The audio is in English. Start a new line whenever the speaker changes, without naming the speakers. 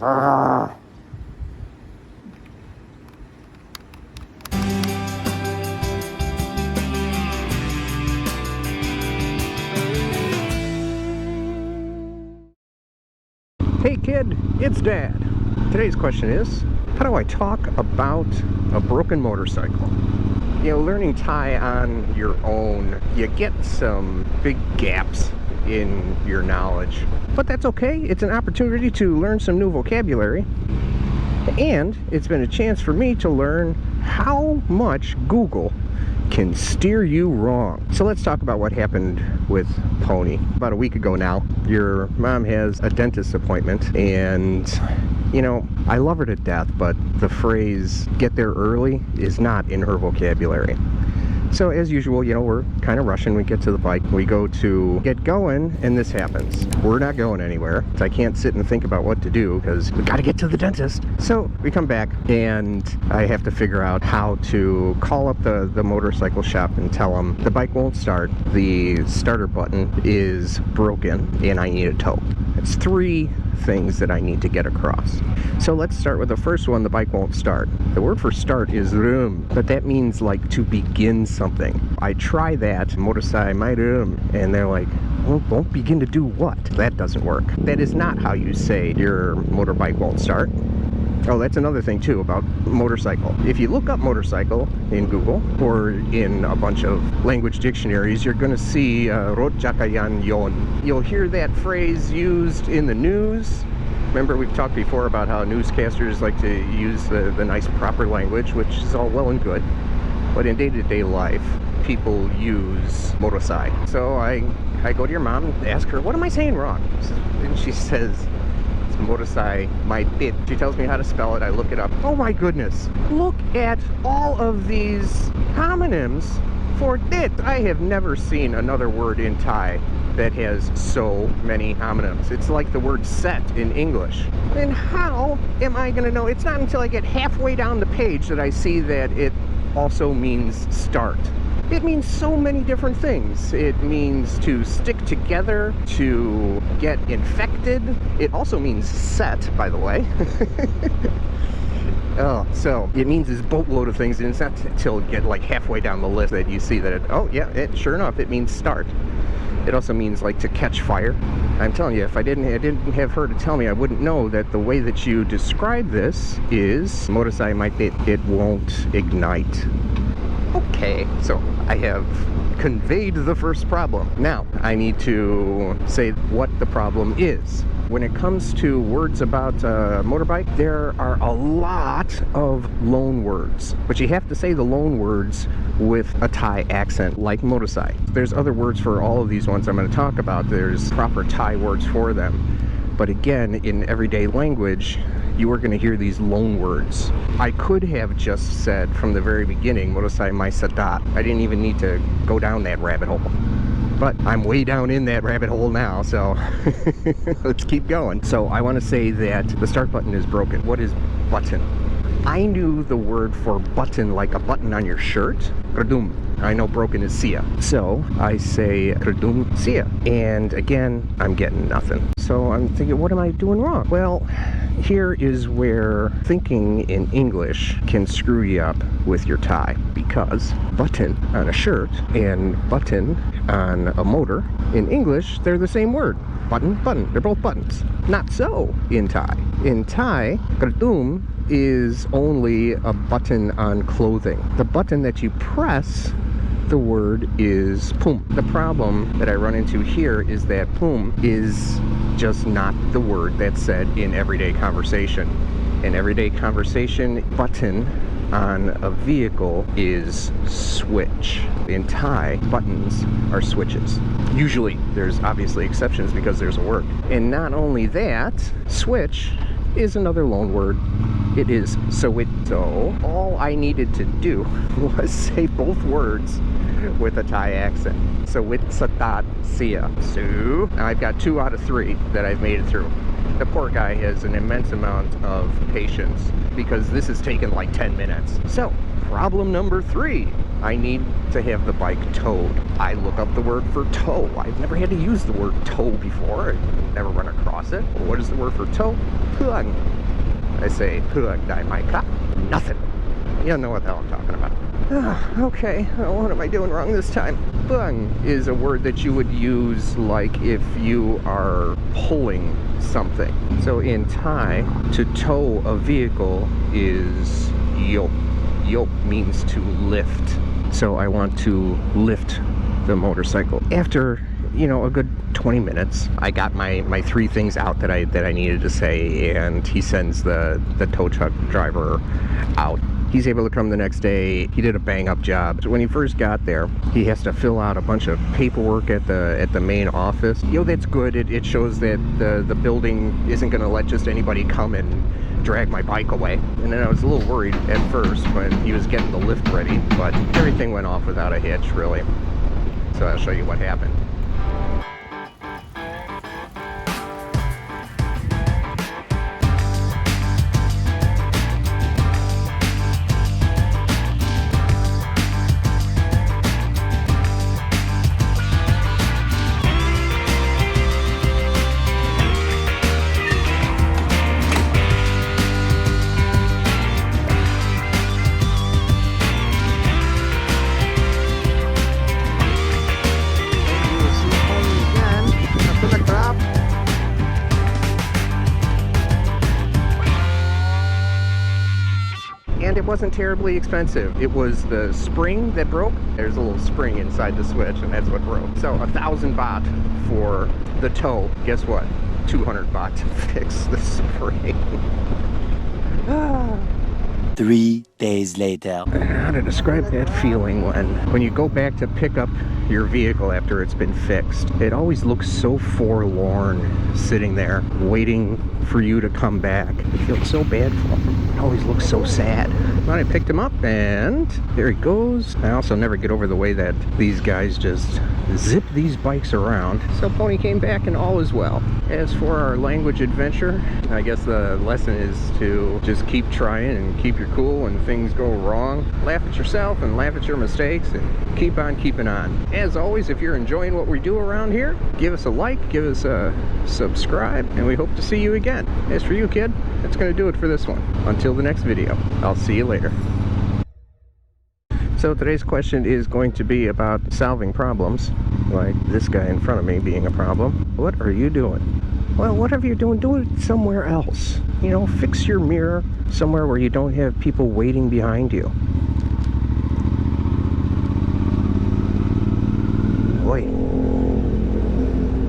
Ah. Hey kid, it's Dad. Today's question is, how do I talk about a broken motorcycle? You know, learning Thai on your own, you get some big gaps in your knowledge. But that's okay. It's an opportunity to learn some new vocabulary. And it's been a chance for me to learn how much Google can steer you wrong. So let's talk about what happened with Pony. About a week ago now, your mom has a dentist appointment, and you know, I love her to death, but the phrase get there early is not in her vocabulary. So as usual, you know, we're kind of rushing. We get to the bike, we go to get going, and this happens. We're not going anywhere. I can't sit and think about what to do because we got to get to the dentist. So we come back and I have to figure out how to call up the motorcycle shop and tell them the bike won't start, the starter button is broken, and I need a tow. It's three things that I need to get across. So let's start with the first one, the bike won't start. The word for start is rum, but that means like to begin something. I try that, motorbike my rum, and they're like, well, won't begin to do what? That doesn't work. That is not how you say your motorbike won't start. Oh, that's another thing too about motorcycle. If you look up motorcycle in Google or in a bunch of language dictionaries, you're going to see rojakayan yon. You'll hear that phrase used in the news. Remember, we've talked before about how newscasters like to use the nice proper language, which is all well and good. But in day-to-day life, people use motorbike. So I go to your mom and ask her, what am I saying wrong? And she says, motorbike my bit. She tells me how to spell it. I look it up. Oh my goodness, look at all of these homonyms for dit. I have never seen another word in Thai that has so many homonyms. It's like the word set in English. And how am I gonna know? It's not until I get halfway down the page that I see that it also means start. It means so many different things. It means to stick together, to get infected. It also means set, by the way. Oh, so it means this boatload of things, and it's not until you get like halfway down the list that you see that oh yeah, sure enough, it means start. It also means like to catch fire. I'm telling you, if I didn't have her to tell me, I wouldn't know that the way that you describe this is motorbike might it won't ignite. Okay, so I have conveyed the first problem. Now, I need to say what the problem is. When it comes to words about motorbike, there are a lot of loan words. But you have to say the loan words with a Thai accent, like motorbike. There's other words for all of these ones I'm going to talk about. There's proper Thai words for them. But again, in everyday language, you are going to hear these loan words. I could have just said from the very beginning, motorbike my sadat. I didn't even need to go down that rabbit hole. But I'm way down in that rabbit hole now, so let's keep going. So I want to say that the start button is broken. What is button? I knew the word for button like a button on your shirt. Kradum. I know broken is sia. So I say kradum sia. And again, I'm getting nothing. So I'm thinking, what am I doing wrong? Well, here is where thinking in English can screw you up with your Thai, because button on a shirt and button on a motor, in English, they're the same word. Button, button, they're both buttons. Not so in Thai. In Thai, kradum is only a button on clothing. The button that you press, the word is pum. The problem that I run into here is that pum is just not the word that's said in everyday conversation. In everyday conversation, button on a vehicle is switch. In Thai, buttons are switches. Usually, there's obviously exceptions because there's a word. And not only that, switch is another loan word. It is sawit. So all I needed to do was say both words with a Thai accent. Sawit satat sia. So I've got 2 out of 3 that I've made it through. The poor guy has an immense amount of patience because this has taken like 10 minutes. So Problem number 3. I need to have the bike towed. I look up the word for tow. I've never had to use the word tow before. I've never run across it. What is the word for tow? Pung. I say, pung dai mai ka. Nothing. You don't know what the hell I'm talking about. Okay, what am I doing wrong this time? Pung is a word that you would use like if you are pulling something. So in Thai, to tow a vehicle is yok. Yok means to lift. So I want to lift the motorcycle. After, you know, a good 20 minutes, I got my 3 things out that I needed to say, and he sends the tow truck driver out. He's able to come the next day. He did a bang-up job. So when he first got there, he has to fill out a bunch of paperwork at the main office. You know, that's good. It shows that the building isn't going to let just anybody come and drag my bike away. And then I was a little worried at first when he was getting the lift ready, but everything went off without a hitch, really. So I'll show you what happened. And it wasn't terribly expensive. It was the spring that broke. There's a little spring inside the switch, and that's what broke. So 1,000 baht for the tow. Guess what? 200 baht to fix the spring.
3 days later.
How to describe that feeling when you go back to pick up your vehicle after it's been fixed. It always looks so forlorn sitting there waiting for you to come back. I feel so bad for him. It always looks so sad. But I picked him up and there he goes. I also never get over the way that these guys just zip these bikes around. So Pony came back and all is well. As for our language adventure, I guess the lesson is to just keep trying and keep your cool when things go wrong. Laugh at yourself and laugh at your mistakes and keep on keeping on. As always, if you're enjoying what we do around here, give us a like, give us a subscribe, and we hope to see you again. As for you, kid, that's going to do it for this one. Until the next video, I'll see you later. So today's question is going to be about solving problems, like this guy in front of me being a problem. What are you doing? Well, whatever you're doing, do it somewhere else. You know, fix your mirror somewhere where you don't have people waiting behind you.